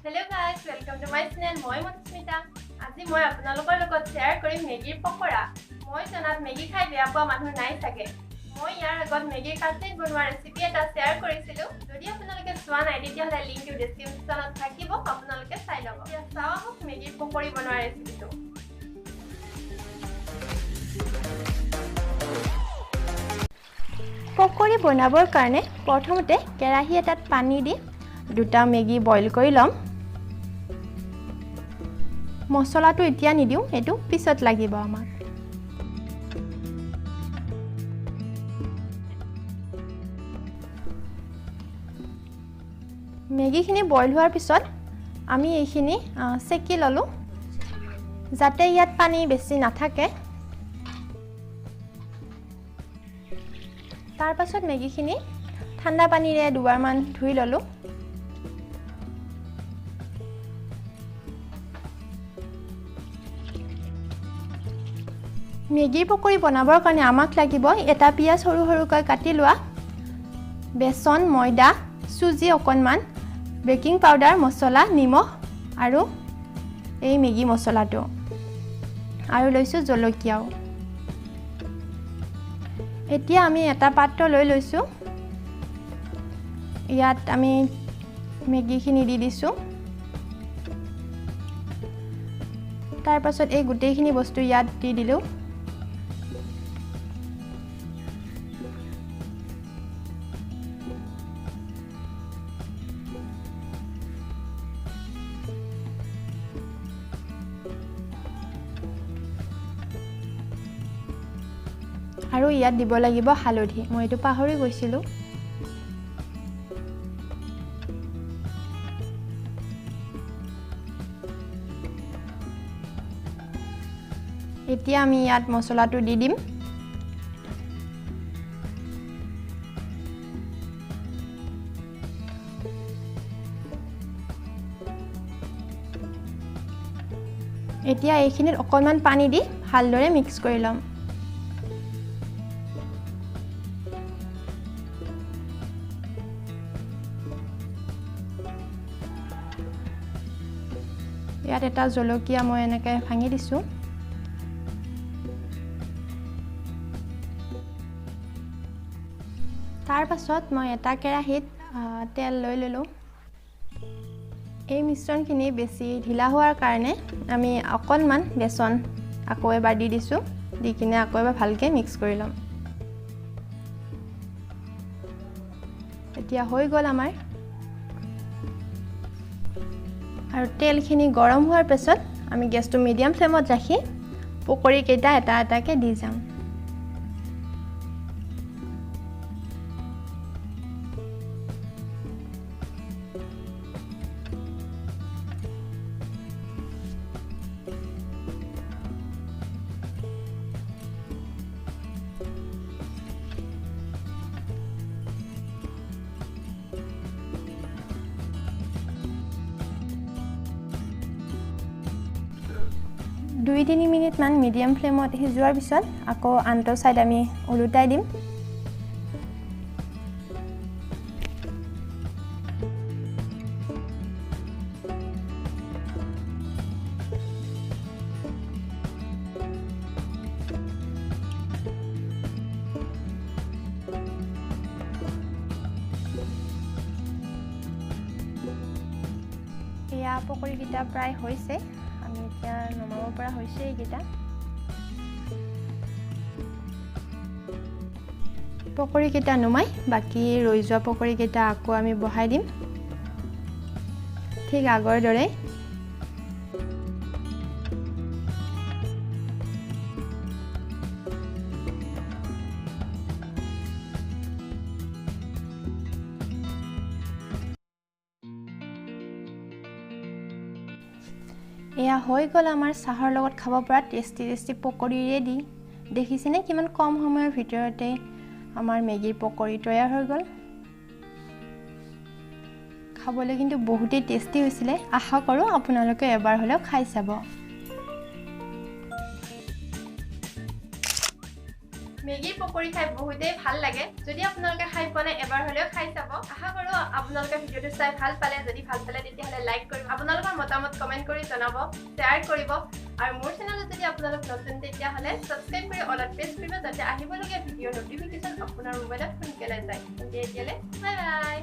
Hello guys, welcome to my channel. মই মধুস্মিতা। আজি মই আপোনালোকৰ লগত শেয়াৰ কৰিম মেগীৰ পকৰা। মই জনাত মেগী খাই বেয়া পোৱা মানুহ নাই থাকে। মই ইয়াৰ আগত মেগীৰ কাটলেট বনোৱা ৰেচিপি এটা শেয়াৰ কৰিছিলো। যদি আপোনালোকে চোৱা নাই তেতিয়াহ'লে লিংকটো ডেসক্ৰিপচনত থাকিব, আপোনালোকে চাই ল'ব। এতিয়া চাওঁ আহক মেগীৰ পকৰি বনোৱা ৰেচিপিটো। পকৰি বনাবৰ কাৰণে প্ৰথমতে কেৰাহী এটাত পানী দি দুটা মেগী বইল কৰি লম। মছলাটো এতিয়া নিদিও, এটো পিছত লাগিব আমাক। মেগীখিনি বইল হোৱাৰ পিছত আমি এইখিনি সেকি ললো যাতে ইয়াত পানী বেছি নাথাকে। তাৰ পাছত মেগীখিনি ঠাণ্ডা পানীৰে দুবাৰমান ধুই ললো। মেগীৰ পকৰি বনাবৰ কাৰণে আমাক লাগিব এটা পিয়াজ সৰু সৰুকৈ কাটি লোৱা, বেসন, ময়দা, সুজি অকণমান, বেকিং পাউডাৰ, মছলা, নিমখ আৰু এই মেগী মছলাটো আৰু লৈছো জলকীয়াও। এতিয়া আমি এটা পাত্ৰ লৈ লৈছো। ইয়াত আমি মেগীখিনি দি দিছো। তাৰ পাছত এই গোটেইখিনি বস্তু ইয়াত দি দিলো। আৰু ইয়াত দিব লাগিব হালধি, মই এটো পাহৰি গৈছিলো। এতিয়া আমি ইয়াত মছলাটো দি দিম। এতিয়া এইখিনিত অকণমান পানী দি ভালদৰে মিক্স কৰি লম। ইয়াত এটা জলকীয়া মই এনেকৈ ভাঙি দিছো। তাৰ পাছত মই এটা কেৰাহীত তেল লৈ ললো। এই মিশ্ৰণখিনি বেছি ঢিলা হোৱাৰ কাৰণে আমি অকণমান বেসন আকৌ এবাৰ দি দিছো, দি কিনে আকৌ এবাৰ ভালকৈ মিক্স কৰি লম। এতিয়া হৈ গ'ল আমাৰ। আৰু তেলখিনি গৰম হোৱাৰ পিছত আমি গেছটো মিডিয়াম ফ্লেমত ৰাখি পকৰি কেইটা এটা এটাকে দি যাম। দুই 3 মিনিট মান মিডিয়াম ফ্লেমত সিজোৱাৰ পিছত আকৌ আনটো সাইড আমি উলটাই দিম। এয়া পকৰি কিটা প্ৰায় হৈছে। আমি এতিয়া নমাব পৰা হৈছে এইকেইটা। পকৰি কেইটা নমাই বাকি ৰৈ যোৱা পকৰি কেইটা আকৌ আমি বহাই দিম ঠিক আগৰ দৰে। এয়া হৈ গ'ল আমাৰ চাহৰ লগত খাব পৰা টেষ্টি পকৰি ৰেডি। দেখিছেনে কিমান কম সময়ৰ ভিতৰতে আমাৰ মেগীৰ পকৰি তৈয়াৰ হৈ গ'ল। খাবলৈ কিন্তু বহুতেই টেষ্টি হৈছিলে। আশা কৰোঁ আপোনালোকে এবাৰ হ'লেও খাই চাব। মেগীৰ পকৰি খাই বহুতেই ভাল লাগে। যদি আপোনালোকে খাই পোৱা নাই এবাৰ হ'লেও খাই চাব। আশা কৰোঁ আপোনালোকে ভিডিঅ'টো চাই ভাল পালে যদি ভাল পালে তেতিয়াহ'লে লাইক কৰিব আপোনালোকৰ মতামত কমেন্ট কৰি জনাব শ্বেয়াৰ কৰিব আৰু মোৰ চেনেলত যদি আপোনালোক নতুন তেতিয়াহ'লে সাবস্ক্ৰাইব কৰি অলপ প্ৰেছ কৰিব যাতে আহিবলগীয়া ভিডিঅ' নটিফিকেশ্যন আপোনাৰ মোবাইলত সোনকালে যায় তেতিয়াহ'লে বাই বাই